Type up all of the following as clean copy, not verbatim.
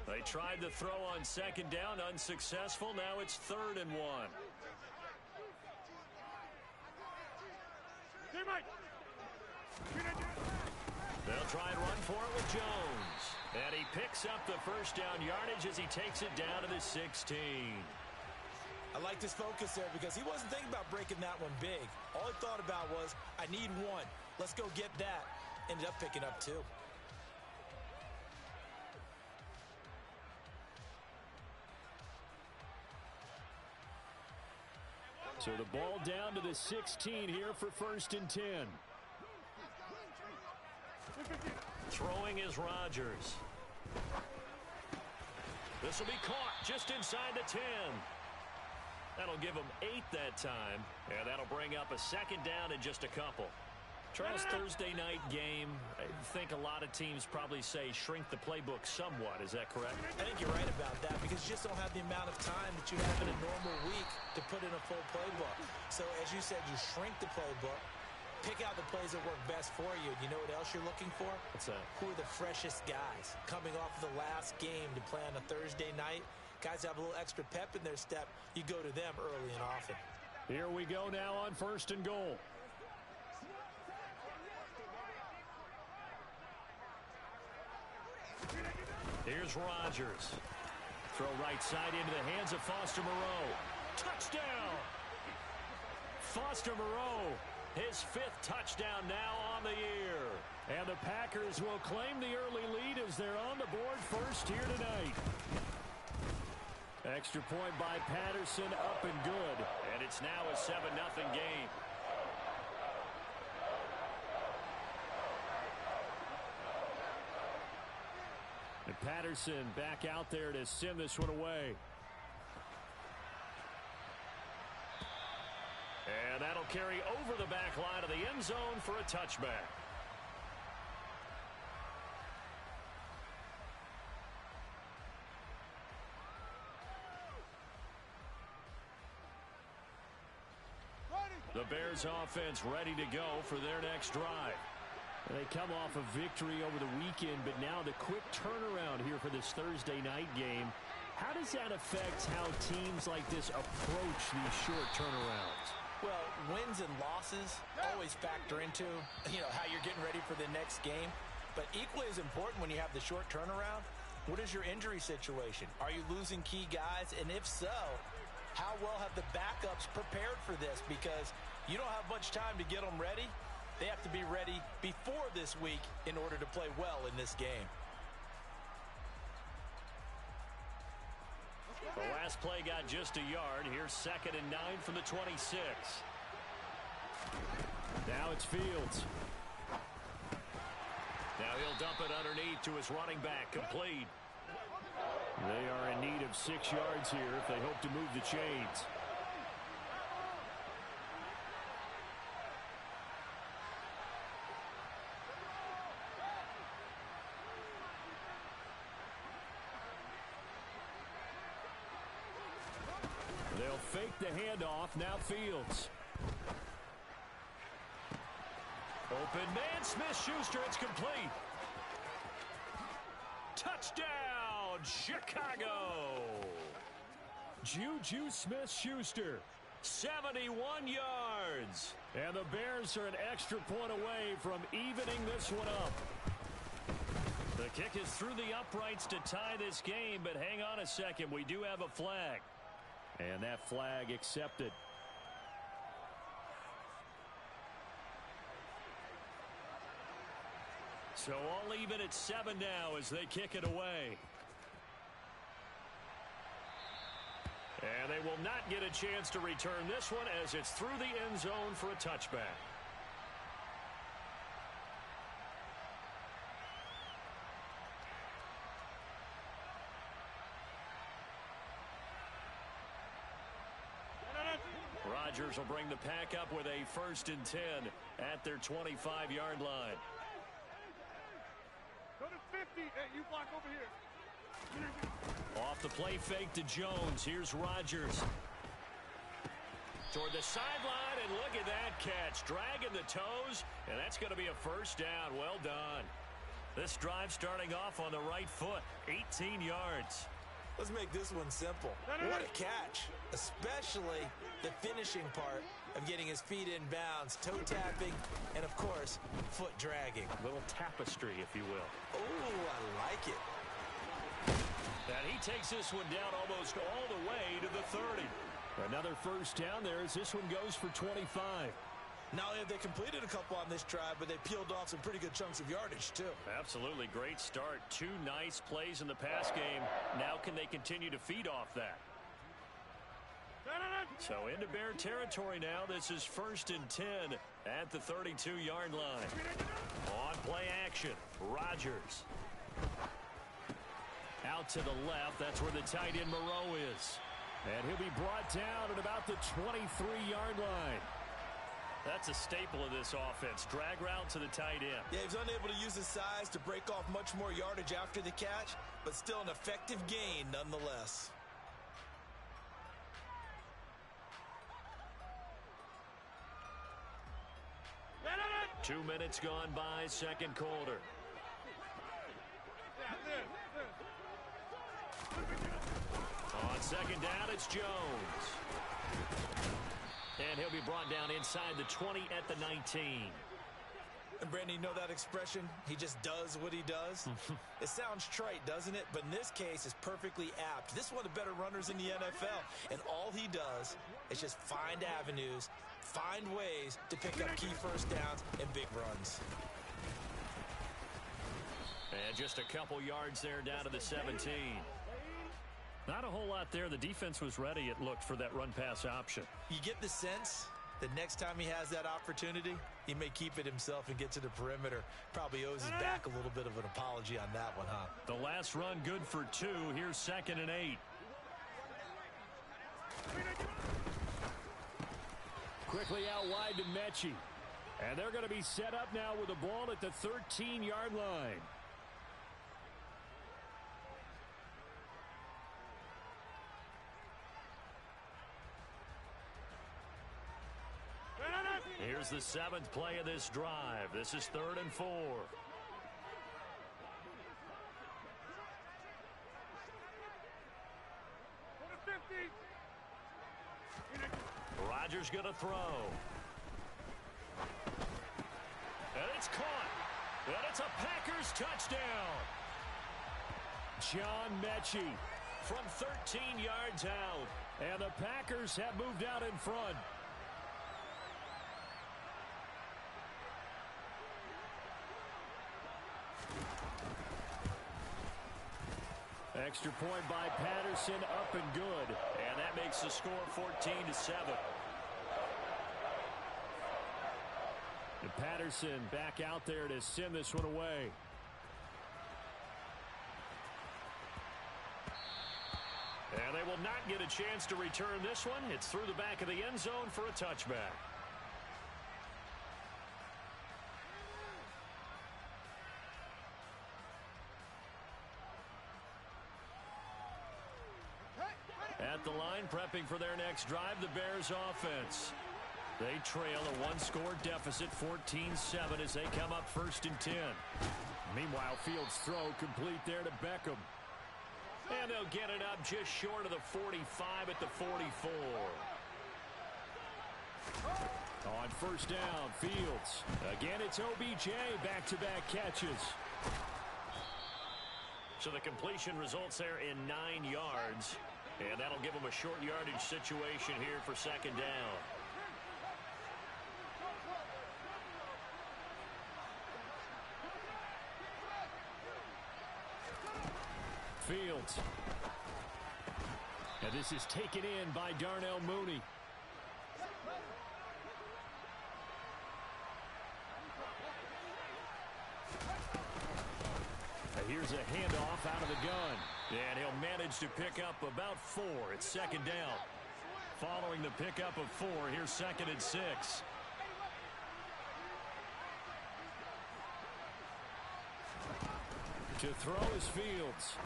They tried to throw on second down, unsuccessful. Now it's 3rd and 1. They'll try and run for it with Jones. And he picks up the first down yardage as he takes it down to the 16. I like his focus there because he wasn't thinking about breaking that one big. All he thought about was, I need one. Let's go get that. Ended up picking up 2. So the ball down to the 16 here for 1st and 10. Throwing is Rodgers. This will be caught just inside the 10. That'll give him 8 that time, and that'll bring up a 2nd down and just a couple. Charles, Thursday night game, I think a lot of teams probably say shrink the playbook somewhat. Is that correct? I think you're right about that because you just don't have the amount of time that you have in a normal week to put in a full playbook. So as you said, you shrink the playbook, pick out the plays that work best for you. You know what else you're looking for? What's that? Who are the freshest guys coming off of the last game to play on a Thursday night? Guys have a little extra pep in their step. You go to them early and often. Here we go now on 1st and goal. Here's Rodgers. Throw right side into the hands of Foster Moreau. Touchdown! Foster Moreau, his 5th touchdown now on the year. And the Packers will claim the early lead as they're on the board first here tonight. Extra point by Patterson, up and good. And it's now a 7-0 game. And Patterson back out there to send this one away. And that'll carry over the back line of the end zone for a touchback. The Bears offense ready to go for their next drive. They come off a victory over the weekend, but now the quick turnaround here for this Thursday night game. How does that affect how teams like this approach these short turnarounds? Well, wins and losses always factor into, how you're getting ready for the next game. But equally as important when you have the short turnaround, what is your injury situation? Are you losing key guys? And if so, how well have the backups prepared for this? Because you don't have much time to get them ready. They have to be ready before this week in order to play well in this game. The last play got just a yard. Here's 2nd and 9 from the 26. Now it's Fields. Now he'll dump it underneath to his running back, complete. They are in need of 6 yards here if they hope to move the chains. They'll fake the handoff. Now Fields. Open man, Smith-Schuster. It's complete. Touchdown, Chicago. Juju Smith-Schuster, 71 yards. And the Bears are an extra point away from evening this one up. The kick is through the uprights to tie this game, but hang on a second. We do have a flag. And that flag accepted. So all even at 7 now as they kick it away. And they will not get a chance to return this one as it's through the end zone for a touchback. Rodgers will bring the pack up with a 1st and 10 at their 25-yard line. Go to 50. Hey, you block over here. Off the play fake to Jones. Here's Rodgers. Toward the sideline, and look at that catch. Dragging the toes, and that's going to be a 1st down. Well done. This drive starting off on the right foot, 18 yards. Let's make this one simple. What a catch, especially the finishing part of getting his feet in bounds, toe tapping, and of course, foot dragging. Little tapestry, if you will. Oh, I like it. And he takes this one down almost all the way to the 30. Another first down there as this one goes for 25. Not only have they completed a couple on this drive, but they peeled off some pretty good chunks of yardage, too. Absolutely great start. 2 nice plays in the pass game. Now can they continue to feed off that? So into Bear territory now. This is 1st and 10 at the 32-yard line. On play action, Rodgers. Out to the left. That's where the tight end Moreau is. And he'll be brought down at about the 23-yard line. That's a staple of this offense. Drag route to the tight end. Yeah, he's unable to use his size to break off much more yardage after the catch, but still an effective gain nonetheless. Two minutes gone by, second quarter. On second down, it's Jones. And he'll be brought down inside the 20 at the 19. And Brandon, you know that expression? He just does what he does? It sounds trite, doesn't it? But in this case, it's perfectly apt. This is one of the better runners in the NFL. And all he does is just find avenues, find ways to pick up key first downs and big runs. And just a couple yards there down to the 17. Not a whole lot there. The defense was ready, it looked, for that run-pass option. You get the sense that next time he has that opportunity, he may keep it himself and get to the perimeter. Probably owes his back a little bit of an apology on that one, huh? The last run good for 2. Here's 2nd and 8. Quickly out wide to Mechie. And they're going to be set up now with the ball at the 13-yard line. Here's the 7th play of this drive. This is 3rd and 4. Rodgers going to throw. And it's caught. And it's a Packers touchdown. John Mechie from 13 yards out. And the Packers have moved out in front. Extra point by Patterson, up and good. And that makes the score 14-7. And Patterson back out there to send this one away. And they will not get a chance to return this one. It's through the back of the end zone for a touchback. At the line, prepping for their next drive, the Bears offense. They trail a one-score deficit, 14-7, as they come up 1st and 10. Meanwhile, Fields' throw complete there to Beckham. And they'll get it up just short of the 45 at the 44. On 1st down, Fields. Again, it's OBJ, back-to-back catches. So the completion results there in 9 yards. And that'll give them a short yardage situation here for 2nd down. Fields. And this is taken in by Darnell Mooney. Here's a handoff out of the gun. And he'll manage to pick up about 4. It's 2nd down. Following the pickup of 4, here's 2nd and 6. To throw is Fields.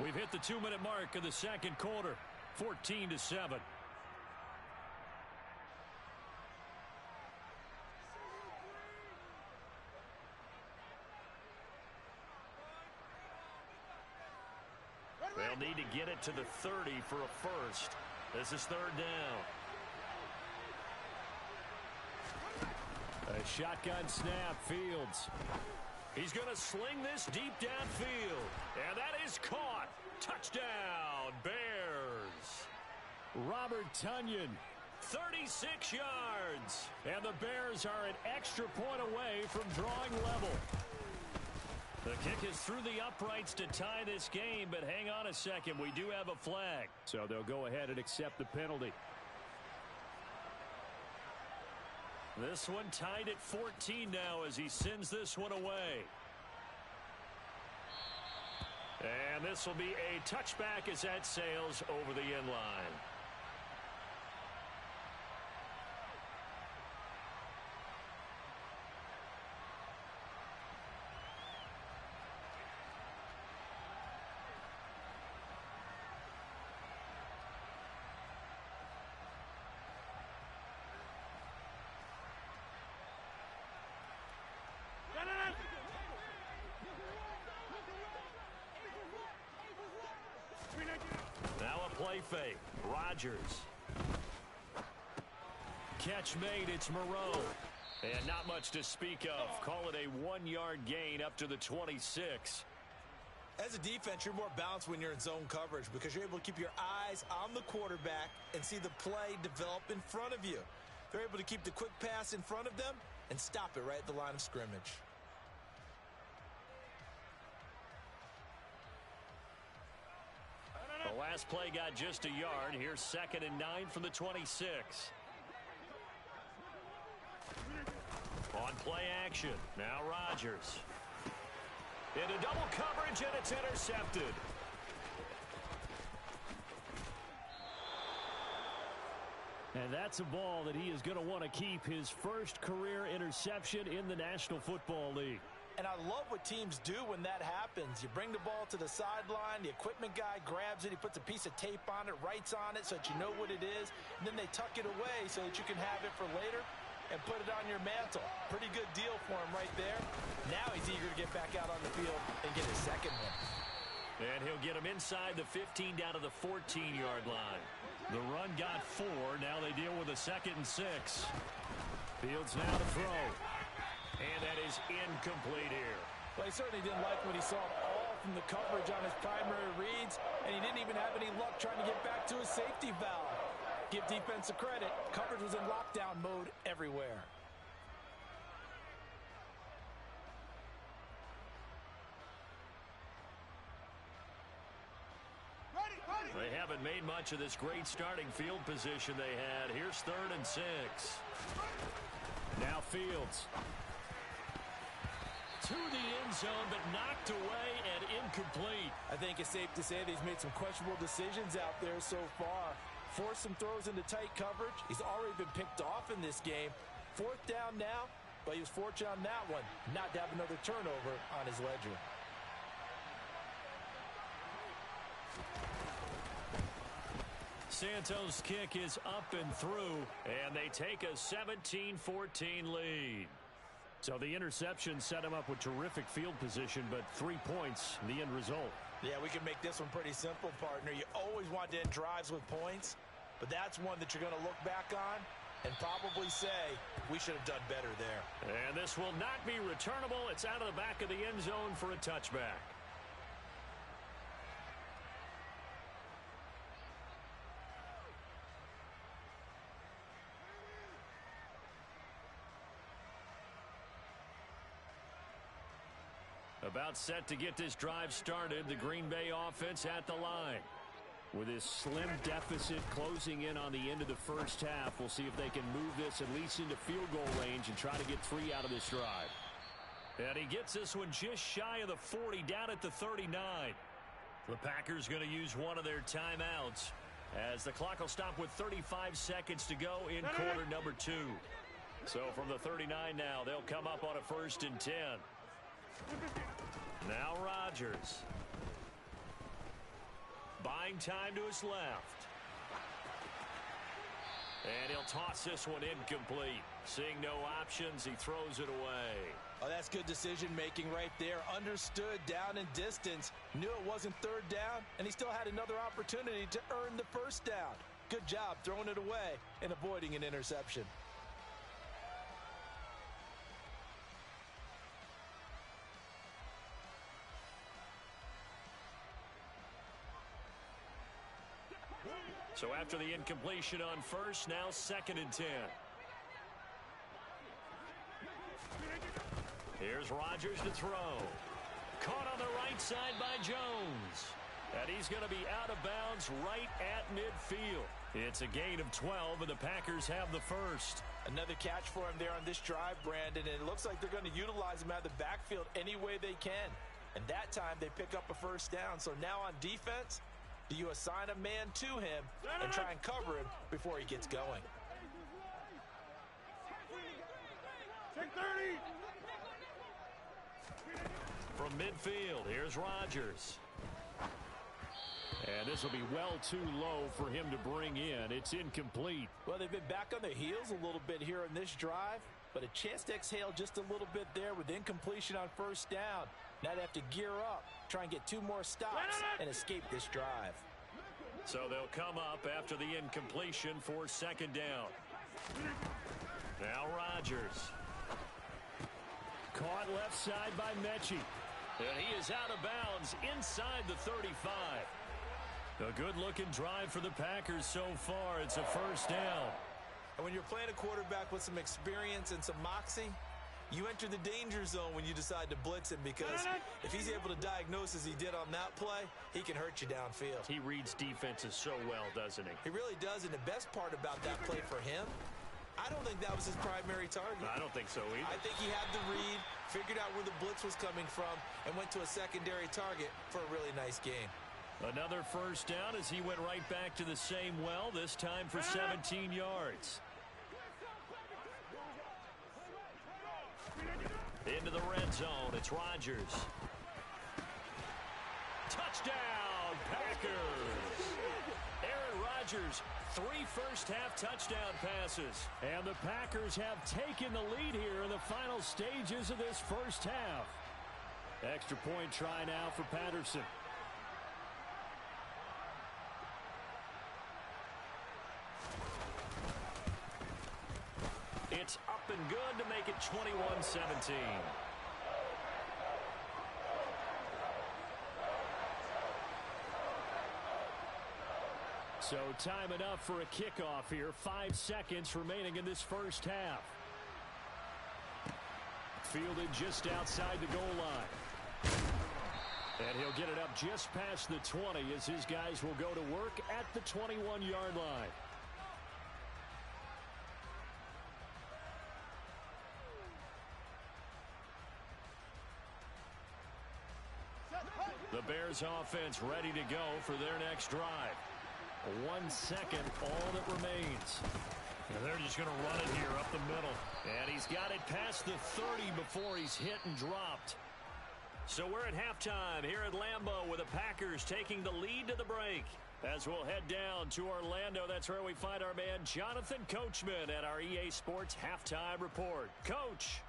We've hit the 2-minute mark of the 2nd quarter. 14-7. They'll need to get it to the 30 for a first. This is third down. A shotgun snap, Fields. He's going to sling this deep downfield. And that is caught. Touchdown, Bears. Robert Tonyan, 36 yards. And the Bears are an extra point away from drawing level. The kick is through the uprights to tie this game, but hang on a second. We do have a flag. So they'll go ahead and accept the penalty. This one tied at 14 now as he sends this one away. And this will be a touchback as that sails over the end line. Now a play fake. Rodgers. Catch made. It's Moreau. And not much to speak of. Call it a 1-yard gain up to the 26. As a defense, you're more balanced when you're in zone coverage because you're able to keep your eyes on the quarterback and see the play develop in front of you. They're able to keep the quick pass in front of them and stop it right at the line of scrimmage. The last play got just a yard. Here's 2nd and 9 from the 26. On play action. Now Rodgers. Into double coverage, and it's intercepted. And that's a ball that he is going to want to keep, his first career interception in the National Football League. And I love what teams do when that happens. You bring the ball to the sideline, the equipment guy grabs it, he puts a piece of tape on it, writes on it so that you know what it is, and then they tuck it away so that you can have it for later and put it on your mantle. Pretty good deal for him right there. Now he's eager to get back out on the field and get his second one. And he'll get him inside the 15 down to the 14-yard line. The run got 4. Now they deal with a 2nd and 6. Fields now to throw. And that is incomplete here. Well, he certainly didn't like what he saw all from the coverage on his primary reads, and he didn't even have any luck trying to get back to his safety valve. Give defense a credit. Coverage was in lockdown mode everywhere. They haven't made much of this great starting field position they had. Here's 3rd and 6. Now Fields. To the end zone, but knocked away and incomplete. I think it's safe to say that he's made some questionable decisions out there so far. Forced some throws into tight coverage. He's already been picked off in this game. 4th down now, but he was fortunate on that one not to have another turnover on his ledger. Santos' kick is up and through, and they take a 17-14 lead. So the interception set him up with terrific field position, but 3 points, the end result. Yeah, we can make this one pretty simple, partner. You always want to end drives with points, but that's one that you're going to look back on and probably say, we should have done better there. And this will not be returnable. It's out of the back of the end zone for a touchback. About set to get this drive started, the Green Bay offense at the line. With this slim deficit closing in on the end of the first half, we'll see if they can move this at least into field goal range and try to get 3 out of this drive. And he gets this one just shy of the 40, down at the 39. The Packers going to use one of their timeouts as the clock will stop with 35 seconds to go in quarter number 2. So from the 39 now, they'll come up on a 1st and 10. Now Rodgers. Buying time to his left. And he'll toss this one incomplete. Seeing no options, he throws it away. Oh, that's good decision-making right there. Understood down and distance. Knew it wasn't third down, and he still had another opportunity to earn the first down. Good job throwing it away and avoiding an interception. So after the incompletion on first, now 2nd and 10. Here's Rodgers to throw. Caught on the right side by Jones. And he's going to be out of bounds right at midfield. It's a gain of 12, and the Packers have the first. Another catch for him there on this drive, Brandon, and it looks like they're going to utilize him out of the backfield any way they can. And that time they pick up a first down. So now on defense, do you assign a man to him and try and cover him before he gets going? Take 30. From midfield, here's Rodgers. And this will be well too low for him to bring in. It's incomplete. Well, they've been back on their heels a little bit here in this drive, but a chance to exhale just a little bit there with incompletion on first down. Now they have to gear up, try and get 2 more stops and escape this drive. So they'll come up after the incompletion for 2nd down. Now Rodgers. Caught left side by Mechie. And he is out of bounds inside the 35. A good-looking drive for the Packers so far. It's a first down. And when you're playing a quarterback with some experience and some moxie, you enter the danger zone when you decide to blitz him, because if he's able to diagnose as he did on that play, he can hurt you downfield. He reads defenses so well, doesn't he? He really does, and the best part about that play for him, I don't think that was his primary target. I don't think so either. I think he had the read, figured out where the blitz was coming from, and went to a secondary target for a really nice game. Another first down as he went right back to the same well, this time for 17 yards. Into the red zone, it's Rodgers. Touchdown, Packers! Aaron Rodgers, 3 first-half touchdown passes. And the Packers have taken the lead here in the final stages of this first half. Extra point try now for Patterson. It's up and good to make it 21-17. So time enough for a kickoff here. 5 seconds remaining in this first half. Fielded just outside the goal line. And he'll get it up just past the 20 as his guys will go to work at the 21-yard line. The Bears offense ready to go for their next drive. 1 second, all that remains. And they're just going to run it here up the middle. And he's got it past the 30 before he's hit and dropped. So we're at halftime here at Lambeau with the Packers taking the lead to the break. As we'll head down to Orlando, that's where we find our man Jonathan Coachman at our EA Sports Halftime Report. Coach.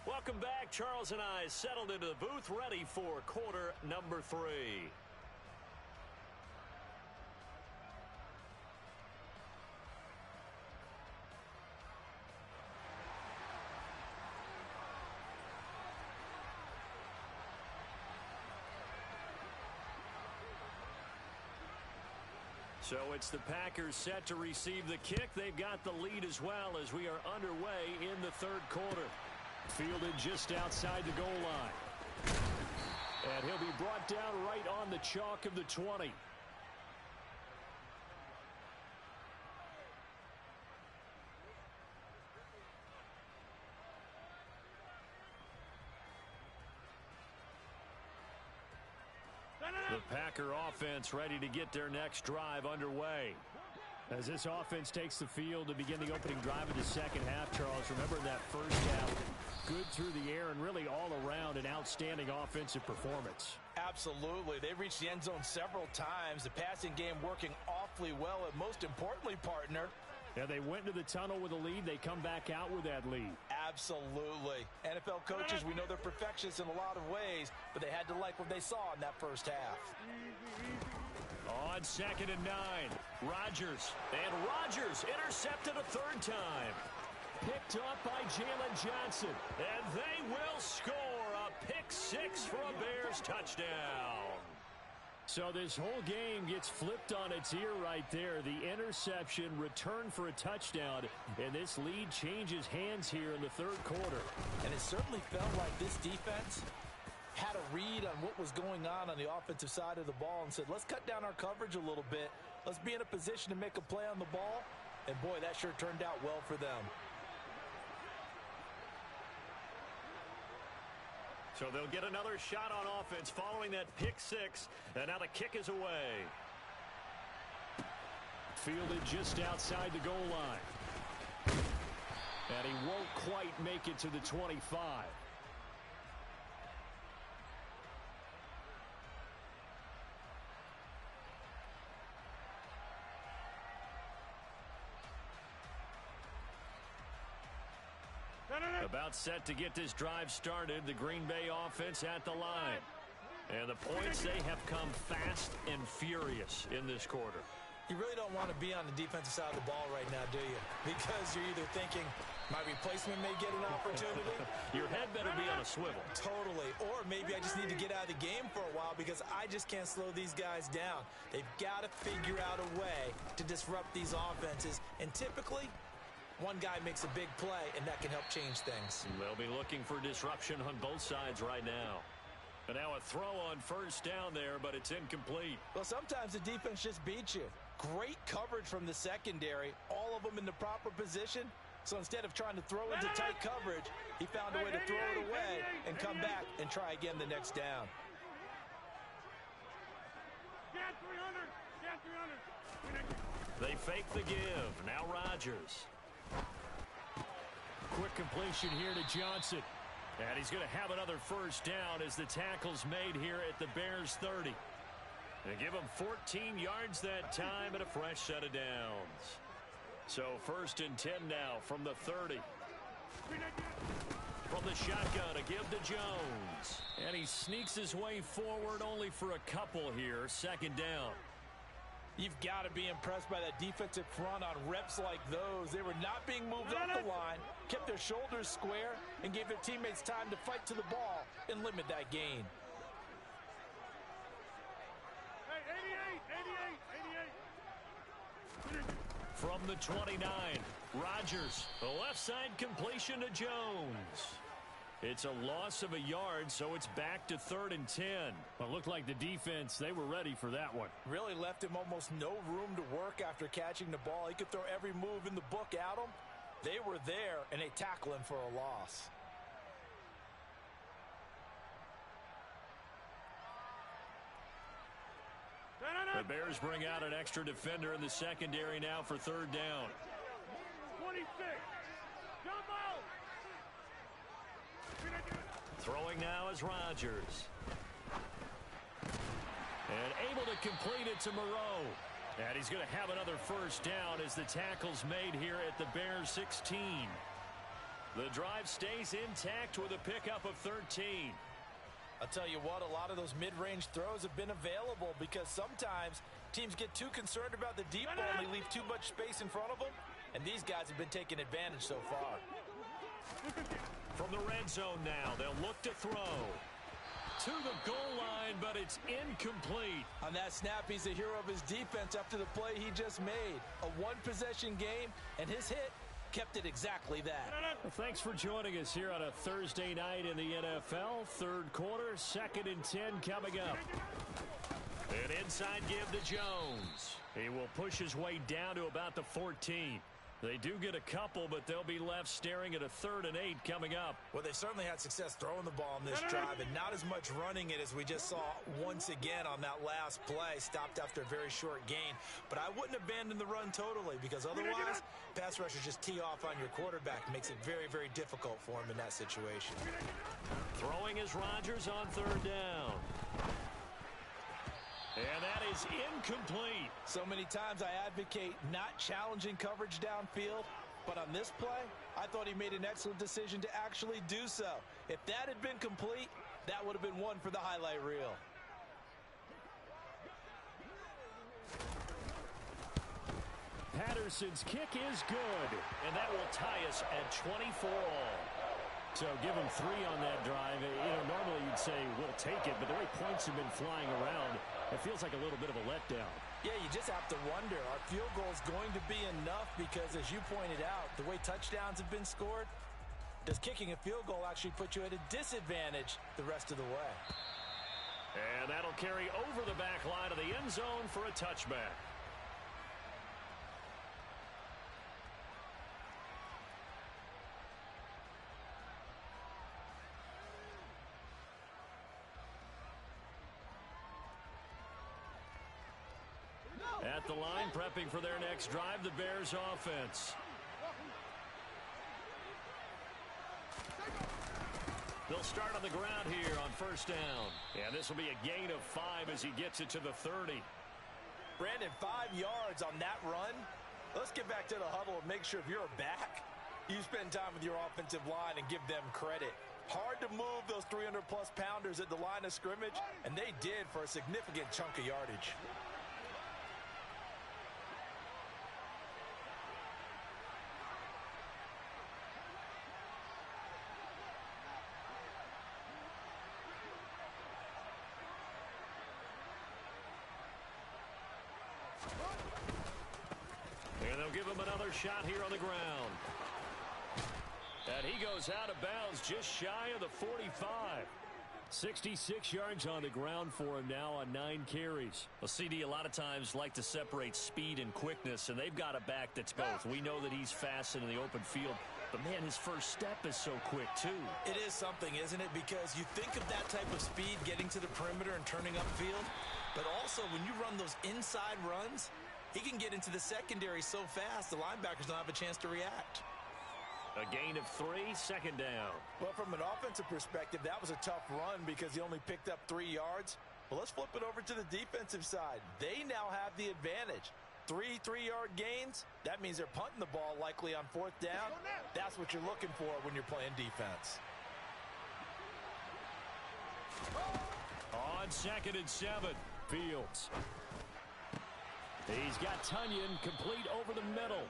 Welcome back. Charles and I settled into the booth, ready for quarter number 3. So it's the Packers set to receive the kick. They've got the lead as well as we are underway in the 3rd quarter. Fielded just outside the goal line. And he'll be brought down right on the chalk of the 20. The Packer offense ready to get their next drive underway. As this offense takes the field to begin the opening drive of the second half, Charles, remember that first half, good through the air and really all around an outstanding offensive performance. Absolutely. They reached the end zone several times. The passing game working awfully well, and most importantly, partner, yeah, they went into the tunnel with a lead. They come back out with that lead. Absolutely. NFL coaches, we know they're perfectionists in a lot of ways, but they had to like what they saw in that first half. On 2nd and 9, Rodgers. And Rodgers intercepted a third time. Picked up by Jalen Johnson. And they will score a pick six for a Bears touchdown. So this whole game gets flipped on its ear right there. The interception, return for a touchdown, and this lead changes hands here in the third quarter. And it certainly felt like this defense had a read on what was going on the offensive side of the ball and said, let's cut down our coverage a little bit. Let's be in a position to make a play on the ball. And, boy, that sure turned out well for them. So they'll get another shot on offense following that pick six. And now the kick is away. Fielded just outside the goal line. And he won't quite make it to the 25. About set to get this drive started. The Green Bay offense at the line. And the points, they have come fast and furious in this quarter. You really don't want to be on the defensive side of the ball right now, do you? Because you're either thinking, my replacement may get an opportunity. Your head better be on a swivel. Totally. Or maybe I just need to get out of the game for a while because I just can't slow these guys down. They've got to figure out a way to disrupt these offenses. And typically, one guy makes a big play, and that can help change things. They'll be looking for disruption on both sides right now. And now a throw on first down there, but it's incomplete. Well, sometimes the defense just beats you. Great coverage from the secondary, all of them in the proper position. So instead of trying to throw into tight coverage, he found a way to throw it away and come back and try again the next down. They fake the give. Now Rodgers. Quick completion here to Johnson. And he's going to have another first down as the tackle's made here at the Bears 30. They give him 14 yards that time and a fresh set of downs. So 1st and 10 now from the 30. From the shotgun, a give to Jones. And he sneaks his way forward only for a couple here. 2nd down. You've got to be impressed by that defensive front on reps like those. They were not being moved up the line, kept their shoulders square, and gave their teammates time to fight to the ball and limit that gain. Hey, 88. From the 29, Rodgers, a left side completion to Jones. It's a loss of a yard, so it's back to 3rd and 10. Well, it looked like the defense, they were ready for that one. Really left him almost no room to work after catching the ball. He could throw every move in the book at him. They were there, and they tackle him for a loss. The Bears bring out an extra defender in the secondary now for 3rd down. 26. Jump out. Throwing now is Rodgers. And able to complete it to Moreau. And he's going to have another first down as the tackle's made here at the Bears 16. The drive stays intact with a pickup of 13. I'll tell you what, a lot of those mid-range throws have been available because sometimes teams get too concerned about the deep ball and they leave too much space in front of them. And these guys have been taking advantage so far. From the red zone now, they'll look to throw. To the goal line, but it's incomplete. On that snap, he's a hero of his defense after the play he just made. A one-possession game, and his hit kept it exactly that. Well, thanks for joining us here on a Thursday night in the NFL. 3rd quarter, 2nd and 10 coming up. An inside give to Jones. He will push his way down to about the 14. They do get a couple, but they'll be left staring at a 3rd and 8 coming up. Well, they certainly had success throwing the ball in this drive, and not as much running it as we just saw once again on that last play. Stopped after a very short gain. But I wouldn't abandon the run totally, because otherwise, pass rushers just tee off on your quarterback. It makes it very, very difficult for him in that situation. Throwing is Rodgers on 3rd down. And that is incomplete. So many times I advocate not challenging coverage downfield, but on this play, I thought he made an excellent decision to actually do so. If that had been complete, that would have been one for the highlight reel. Patterson's kick is good, and that will tie us at 24 all. So give him 3 on that drive. Normally you'd say we'll take it, but the way points have been flying around, it feels like a little bit of a letdown. Yeah, you just have to wonder, are field goals going to be enough? Because as you pointed out, the way touchdowns have been scored, does kicking a field goal actually put you at a disadvantage the rest of the way? And that'll carry over the back line of the end zone for a touchback. At the line, prepping for their next drive, the Bears offense. They'll start on the ground here on 1st down. And this will be a gain of 5 as he gets it to the 30. Brandon, 5 yards on that run. Let's get back to the huddle and make sure if you're a back, you spend time with your offensive line and give them credit. Hard to move those 300-plus pounders at the line of scrimmage, and they did for a significant chunk of yardage. And they'll give him another shot here on the ground. And he goes out of bounds just shy of the 45. 66 yards on the ground for him now on 9 carries. Well, CD a lot of times like to separate speed and quickness, and they've got a back that's both. We know that he's fast in the open field, but, man, his first step is so quick, too. It is something, isn't it? Because you think of that type of speed getting to the perimeter and turning upfield, but also when you run those inside runs, he can get into the secondary so fast the linebackers don't have a chance to react. A gain of 3, 2nd down. Well, from an offensive perspective, that was a tough run because he only picked up 3 yards. Well, let's flip it over to the defensive side. They now have the advantage. 3 3-yard gains, that means they're punting the ball likely on 4th down. That's what you're looking for when you're playing defense. On 2nd and 7, Fields. He's got Tunyon complete over the middle.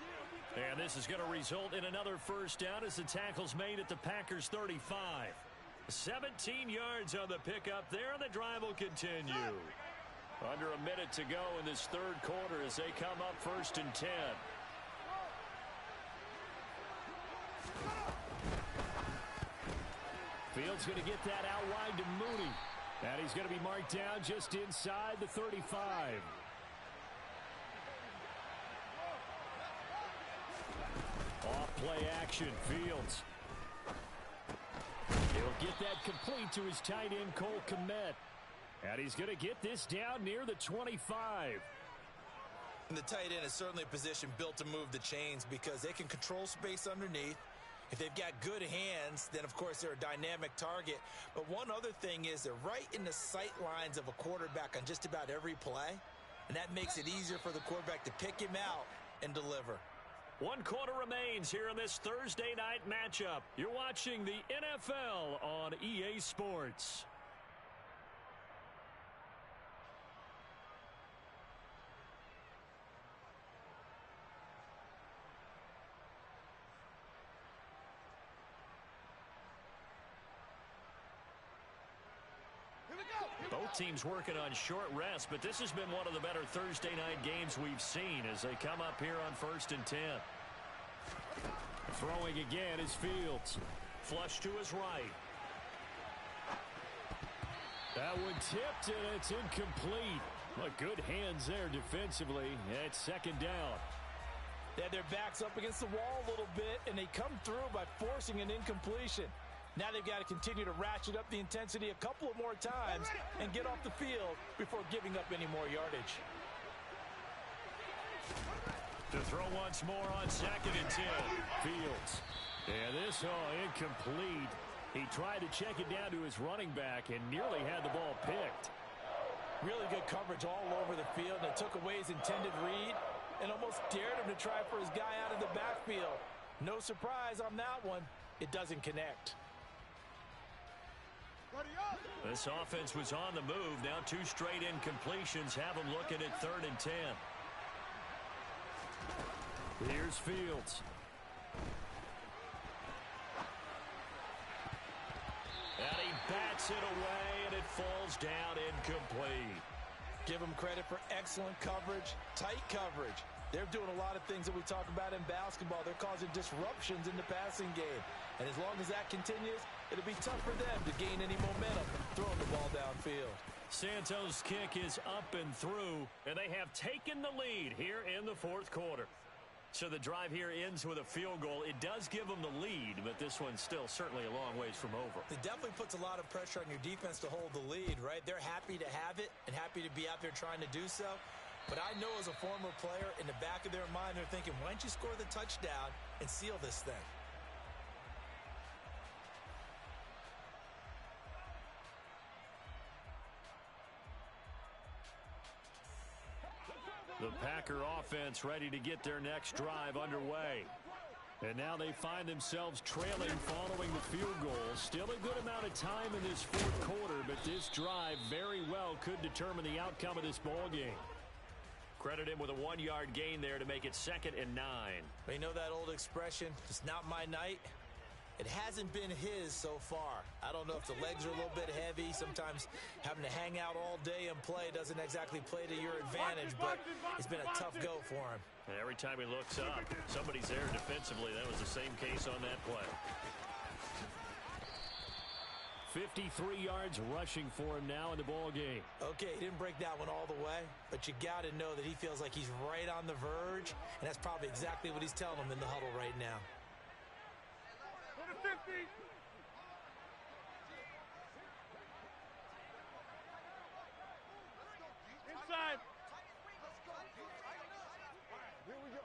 And this is going to result in another 1st down as the tackle's made at the Packers' 35. 17 yards on the pickup there, and the drive will continue. Under a minute to go in this 3rd quarter as they come up 1st and 10. Fields going to get that out wide to Mooney. And he's going to be marked down just inside the 35. Off-play action, Fields. He'll get that complete to his tight end, Cole Kmet. And he's going to get this down near the 25. And the tight end is certainly a position built to move the chains because they can control space underneath. If they've got good hands, then, of course, they're a dynamic target. But one other thing is they're right in the sight lines of a quarterback on just about every play. And that makes it easier for the quarterback to pick him out and deliver. 1 quarter remains here in this Thursday night matchup. You're watching the NFL on EA Sports. Both teams working on short rest, but this has been one of the better Thursday night games we've seen as they come up here on 1st and 10. Throwing again is Fields. Flush to his right. That one tipped, and it's incomplete. But good hands there defensively at 2nd down. They had their backs up against the wall a little bit, and they come through by forcing an incompletion. Now they've got to continue to ratchet up the intensity a couple of more times and get off the field before giving up any more yardage. To throw once more on 2nd and 10. Fields. And this, incomplete. He tried to check it down to his running back and nearly had the ball picked. Really good coverage all over the field. They took away his intended read and almost dared him to try for his guy out of the backfield. No surprise on that one. It doesn't connect. This offense was on the move. Now 2 straight incompletions have them looking at 3rd and 10. Here's Fields. And he bats it away, and it falls down incomplete. Give them credit for excellent coverage, tight coverage. They're doing a lot of things that we talk about in basketball. They're causing disruptions in the passing game. And as long as that continues, it'll be tough for them to gain any momentum throwing the ball downfield. Santos' kick is up and through, and they have taken the lead here in the 4th quarter. So the drive here ends with a field goal. It does give them the lead, but this one's still certainly a long ways from over. It definitely puts a lot of pressure on your defense to hold the lead, right? They're happy to have it and happy to be out there trying to do so. But I know as a former player, in the back of their mind, they're thinking, why don't you score the touchdown and seal this thing? The Packer offense ready to get their next drive underway. And now they find themselves trailing following the field goal. Still a good amount of time in this 4th quarter, but this drive very well could determine the outcome of this ball game. Credit him with a 1-yard gain there to make it 2nd and 9. You know that old expression, it's not my night? It hasn't been his so far. I don't know if the legs are a little bit heavy. Sometimes having to hang out all day and play doesn't exactly play to your advantage, but it's been a tough go for him. And every time he looks up, somebody's there defensively. That was the same case on that play. 53 yards rushing for him now in the ball game. Okay, he didn't break that one all the way, but you got to know that he feels like he's right on the verge, and that's probably exactly what he's telling them in the huddle right now. 50. Inside. Here we go.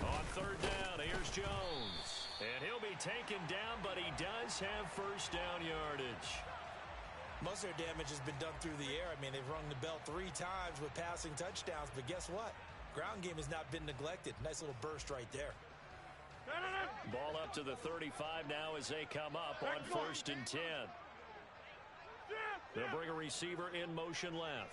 On 3rd down, here's Jones. And he'll be taken down, but he does have 1st down yardage. Most of their damage has been done through the air. I mean, they've rung the bell 3 times with passing touchdowns, but guess what? Ground game has not been neglected. Nice little burst right there. Ball up to the 35 now as they come up on 1st and 10. They'll bring a receiver in motion left.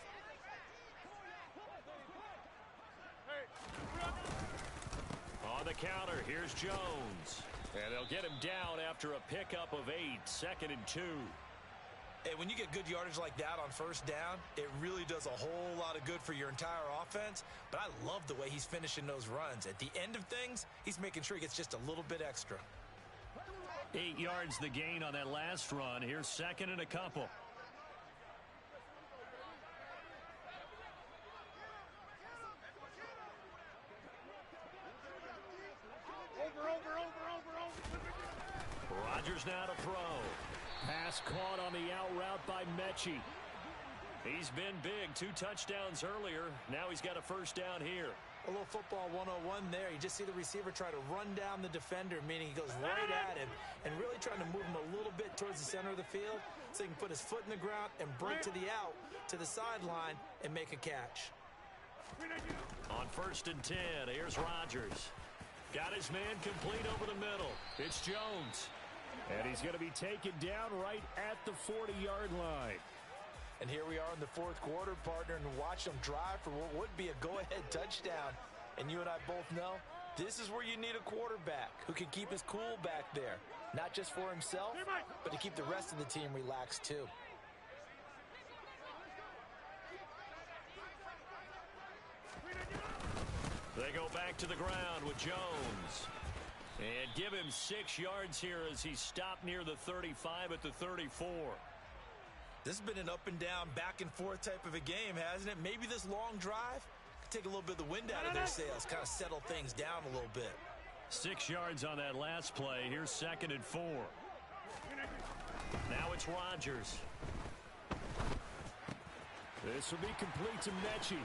On the counter, here's Jones. And they'll get him down after a pickup of 8, 2nd and 2. Hey, when you get good yardage like that on 1st down, it really does a whole lot of good for your entire offense. But I love the way he's finishing those runs. At the end of things, he's making sure he gets just a little bit extra. 8 yards the gain on that last run. Here's 2nd and a couple. Rodgers now to throw. Pass caught on the out route by Mechie. He's been big. 2 touchdowns earlier. Now he's got a 1st down here. A little football 101 there. You just see the receiver try to run down the defender, meaning he goes right at him and really trying to move him a little bit towards the center of the field so he can put his foot in the ground and break to the out, to the sideline, and make a catch. On 1st and 10, here's Rodgers. Got his man complete over the middle. It's Jones. And he's going to be taken down right at the 40-yard line. And here we are in the 4th quarter, partner, and watch them drive for what would be a go-ahead touchdown. And you and I both know this is where you need a quarterback who can keep his cool back there, not just for himself, but to keep the rest of the team relaxed too. They go back to the ground with Jones. And give him 6 yards here as he stopped near the 35 at the 34. This has been an up and down, back and forth type of a game, hasn't it? Maybe this long drive take a little bit of the wind out of their sails, kind of settle things down a little bit. 6 yards on that last play. Here's 2nd and 4. Now it's Rodgers. This will be complete to Mechie.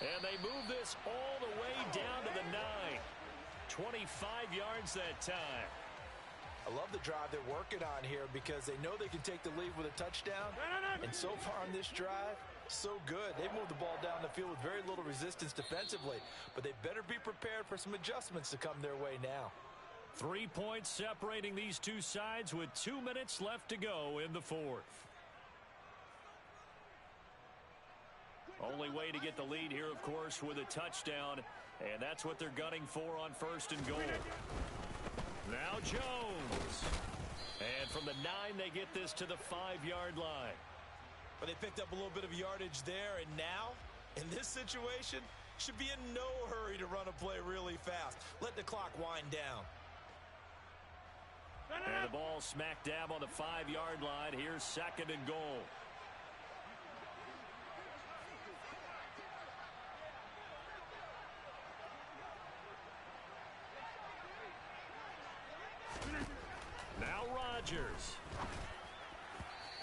And they move this all the way down to the 9. 25 yards that time. I love the drive they're working on here because they know they can take the lead with a touchdown. And so far on this drive, so good. They've moved the ball down the field with very little resistance defensively, but they better be prepared for some adjustments to come their way now. 3 points separating these two sides with 2 minutes left to go in the 4th. Only way to get the lead here, of course, with a touchdown, and that's what they're gunning for on 1st and goal. Now Jones. And from the 9, they get this to the 5-yard line. But they picked up a little bit of yardage there, and now, in this situation, should be in no hurry to run a play really fast. Let the clock wind down. And the ball smack dab on the 5-yard line. Here's 2nd and goal. Now Rodgers.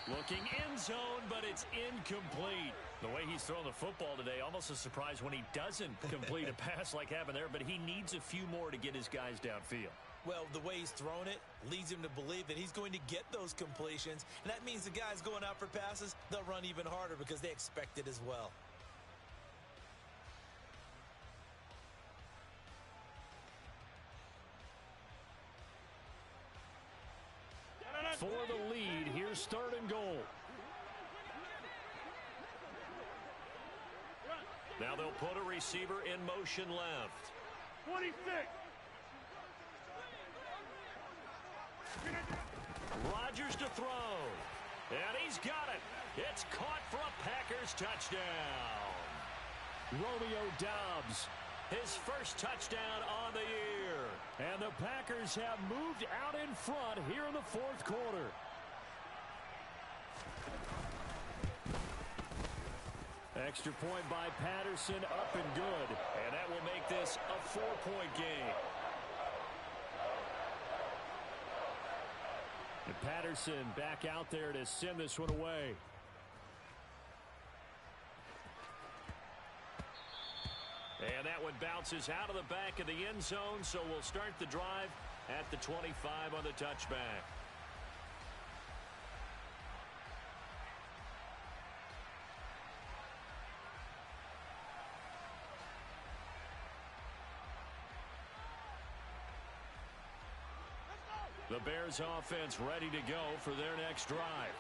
Looking end zone, but it's incomplete. The way he's throwing the football today, almost a surprise when he doesn't complete a pass like happened there, but he needs a few more to get his guys downfield. Well, the way he's thrown it leads him to believe that he's going to get those completions, and that means the guys going out for passes, they'll run even harder because they expect it as well. For the lead, here's 3rd and goal. Now they'll put a receiver in motion left. 26. Rodgers to throw. And he's got it. It's caught for a Packers touchdown. Romeo Doubs, his first touchdown on the year. And the Packers have moved out in front here in the 4th quarter. Extra point by Patterson, up and good. And that will make this a 4-point game. And Patterson back out there to send this one away. And that one bounces out of the back of the end zone, so we'll start the drive at the 25 on the touchback. The Bears offense ready to go for their next drive.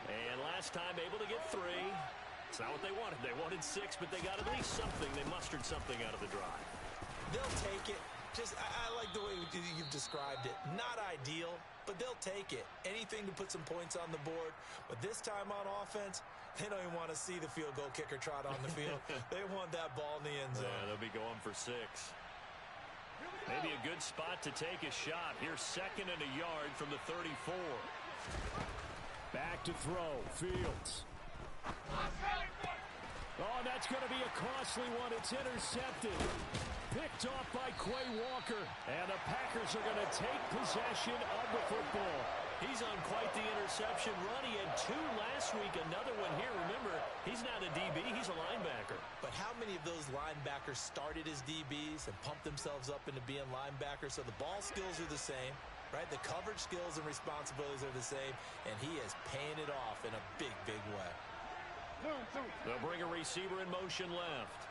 And last time able to get 3. It's not what they wanted. They wanted 6, but they got at least something. They mustered something out of the drive. They'll take it. I like the way you've described it. Not ideal, but they'll take it. Anything to put some points on the board. But this time on offense, they don't even want to see the field goal kicker trot on the field. They want that ball in the end zone. Yeah, they'll be going for 6. Maybe a good spot to take a shot. Here's 2nd and a yard from the 34. Back to throw. Fields. Oh, that's going to be a costly one. It's intercepted. Picked off by Quay Walker. And the Packers are going to take possession of the football. He's on quite the interception run. He had 2 last week. Another one here. Remember, he's not a DB. He's a linebacker. But how many of those linebackers started as DBs and pumped themselves up into being linebackers? So the ball skills are the same, right? The coverage skills and responsibilities are the same. And he is paying it off in a big, big way. They'll bring a receiver in motion left.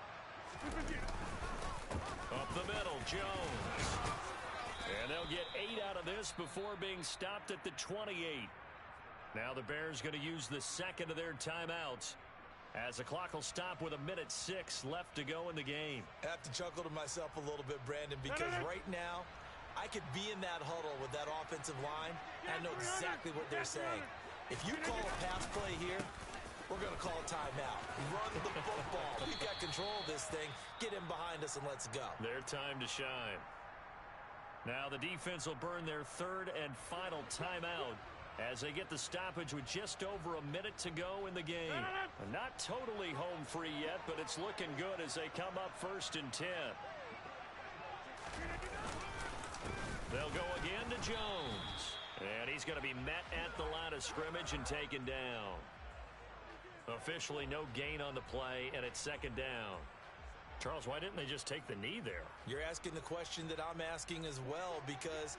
Up the middle, Jones. And they'll get 8 out of this before being stopped at the 28. Now the Bears going to use the 2nd of their timeouts as the clock will stop with 1:06 left to go in the game. I have to chuckle to myself a little bit, Brandon, because right now I could be in that huddle with that offensive line. And I know exactly what they're saying. If you call a pass play here, we're going to call a timeout. Run the football. We've got control of this thing. Get him behind us and let's go. Their time to shine. Now the defense will burn their 3rd and final timeout as they get the stoppage with just over a minute to go in the game. Not totally home free yet, but it's looking good as they come up 1st and 10. They'll go again to Jones. And he's going to be met at the line of scrimmage and taken down. Officially no gain on the play, and it's 2nd down. Charles, why didn't they just take the knee there? You're asking the question that I'm asking as well, because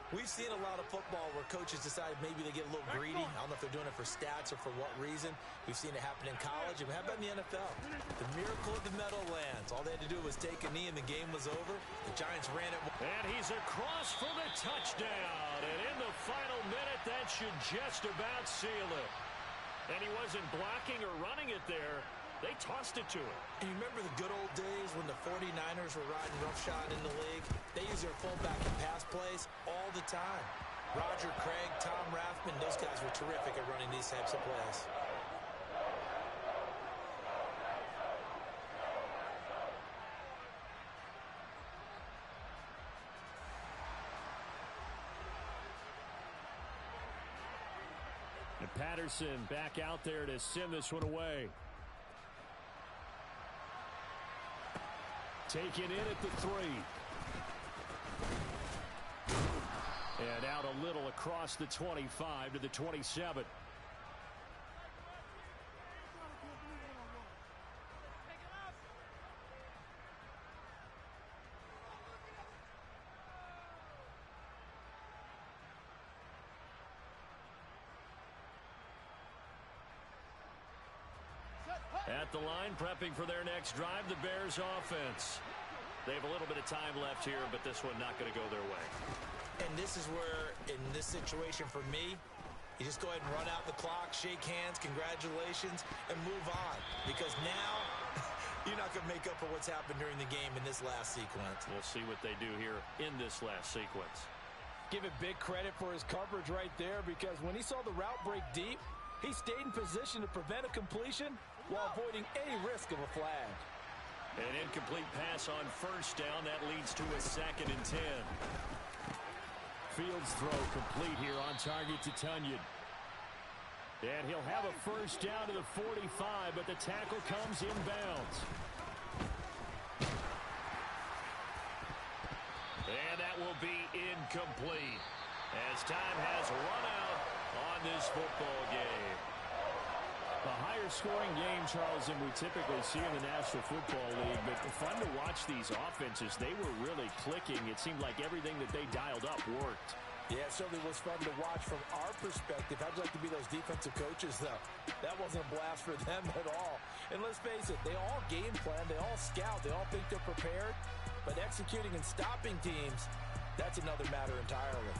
we've seen a lot of football where coaches decide maybe they get a little greedy. I don't know if they're doing it for stats or for what reason. We've seen it happen in college. And how about in the NFL? The miracle of the Meadowlands. All they had to do was take a knee and the game was over. The Giants ran it. And he's across for the touchdown. And in the final minute, that should just about seal it. And he wasn't blocking or running it there. They tossed it to him. And you remember the good old days when the 49ers were riding roughshod in the league? They use their fullback in pass plays all the time. Roger Craig, Tom Rathman, those guys were terrific at running these types of plays. And Patterson back out there to send this one away. Taken in at the 3. And out a little across the 25 to the 27. At the line, prepping for their next drive, the Bears offense. They have a little bit of time left here, but this one not going to go their way. And this is where, in this situation for me, you just go ahead and run out the clock, shake hands, congratulations, and move on. Because now, you're not going to make up for what's happened during the game in this last sequence. We'll see what they do here in this last sequence. Give it big credit for his coverage right there, because when he saw the route break deep, he stayed in position to prevent a completion while avoiding any risk of a flag. An incomplete pass on 1st down. That leads to a 2nd and 10. Fields throw complete here on target to Tunyon. And he'll have a 1st down to the 45, but the tackle comes inbounds. And that will be incomplete as time has run out on this football game. A higher scoring game, Charles, than we typically see in the National Football League. But fun to watch these offenses. They were really clicking. It seemed like everything that they dialed up worked. Yeah, it certainly was fun to watch from our perspective. How'd you like to be those defensive coaches, though? That wasn't a blast for them at all. And let's face it, they all game plan, they all scout, they all think they're prepared. But executing and stopping teams, that's another matter entirely.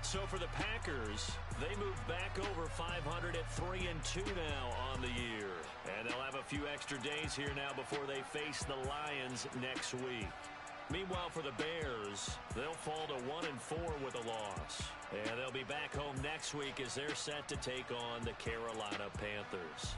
So for the Packers, they move back over 500 at 3-2 now on the year. And they'll have a few extra days here now before they face the Lions next week. Meanwhile, for the Bears, they'll fall to 1-4 with a loss. And they'll be back home next week as they're set to take on the Carolina Panthers.